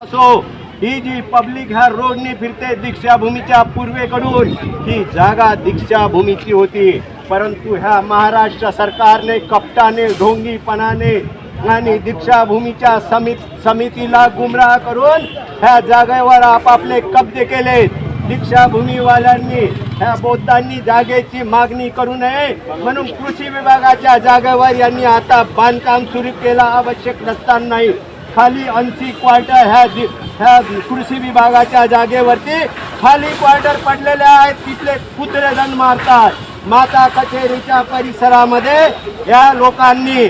असो ही जी पब्लिक ह्या रोडने फिरते दीक्षाभूमीच्या पूर्वेकडून ही जागा दीक्षाभूमीची होती, परंतु ह्या महाराष्ट्र सरकारने कपटाने ढोंगीपणाने आणि दीक्षाभूमीच्या समितीला गुमराह करून ह्या जागेवर आपापले कब्जे केले। दीक्षाभूमीवाल्यांनी ह्या बौद्धांनी जागेची मागणी करू नये म्हणून कृषी विभागाच्या जागेवर यांनी आता बांधकाम सुरू केला आवश्यक नसतानाही खाली 80 क्वार्टर ह्या कृषी विभागाच्या जागेवरती खाली क्वार्टर पडलेले आहेत। तिथले कुत्रे जण मारतात। माता कचेरीच्या परिसरामध्ये या लोकांनी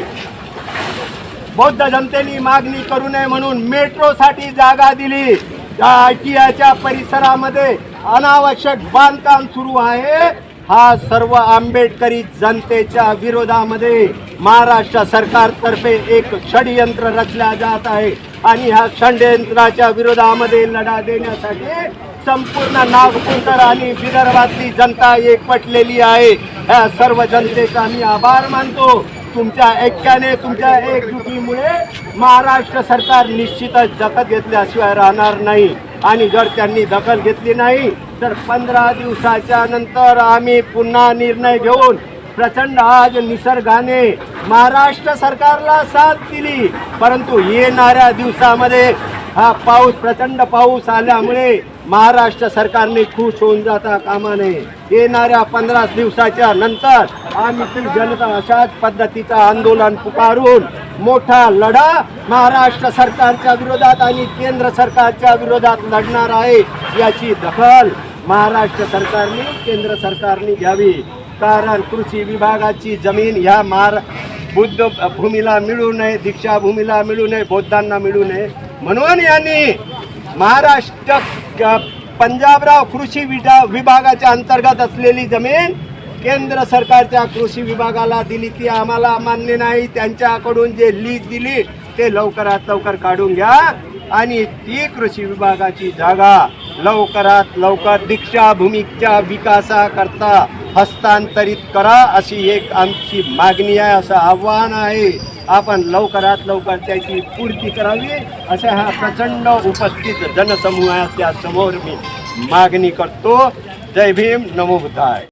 बौद्ध जनतेने मागणी करू नये म्हणून मेट्रोसाठी जागा दिली। ITIच्या परिसरामध्ये अनावश्यक बांधकाम सुरू आहे। हा सर्व आंबेडकरी जनतेच्या विरोधामध्ये महाराष्ट्र सरकारतर्फे एक षडयंत्र रचल्या जात आहे आणि ह्या षडयंत्राच्या विरोधामध्ये लढा देण्यासाठी संपूर्ण नागपूरकर आणि विदर्भातली जनता एकवटलेली आहे। ह्या सर्व जनतेचा मी आभार मानतो। तुमच्या ऐक्याने तुमच्या एकजुटीमुळे महाराष्ट्र सरकार निश्चितच दखल घेतल्याशिवाय राहणार नाही आणि जर त्यांनी दखल घेतली नाही तर 15 दिवसाच्या नंतर आम्ही पुन्हा निर्णय घेऊन प्रचंड आज निसर्गाने महाराष्ट्र सरकारला साथ दिली, परंतु येणाऱ्या दिवसामध्ये हा पाऊस प्रचंड पाऊस आल्यामुळे महाराष्ट्र सरकारने खुश होऊन जाता कामा नये। येणाऱ्या 15 दिवसाच्या नंतर आम्ही ती जनता अशाच पद्धतीचं आंदोलन पुकारून मोठा लढा महाराष्ट्र सरकारच्या विरोधात आणि केंद्र सरकारच्या विरोधात लढणार आहे। याची दखल महाराष्ट्र सरकारने केंद्र सरकारने घ्यावी, कारण कृषी विभागाची जमीन ह्या बुद्ध भूमीला मिळू नये, दीक्षाभूमीला मिळू नये, बौद्धांना मिळू नये म्हणून यांनी महाराष्ट्र पंजाबराव कृषी विभागाच्या अंतर्गत असलेली जमीन केंद्र सरकारच्या कृषी विभागाला दिली ती आम्हाला मान्य नाही। त्यांच्याकडून जे लीज दिली ते लवकरात लवकर काढून घ्या आणि ती कृषी विभागाची जागा लवकरात लवकर दीक्षाभूमीच्या विकासाकरता हस्तांतरित करा अशी एक आमची मागणी आहे, असं आव्हान आहे। आपण लवकरात लवकर त्याची पूर्ती करावी अशा हा प्रचंड उपस्थित जनसमूहाच्या समोर मी मागणी करतो। जय भीम, नमो बुद्धाय।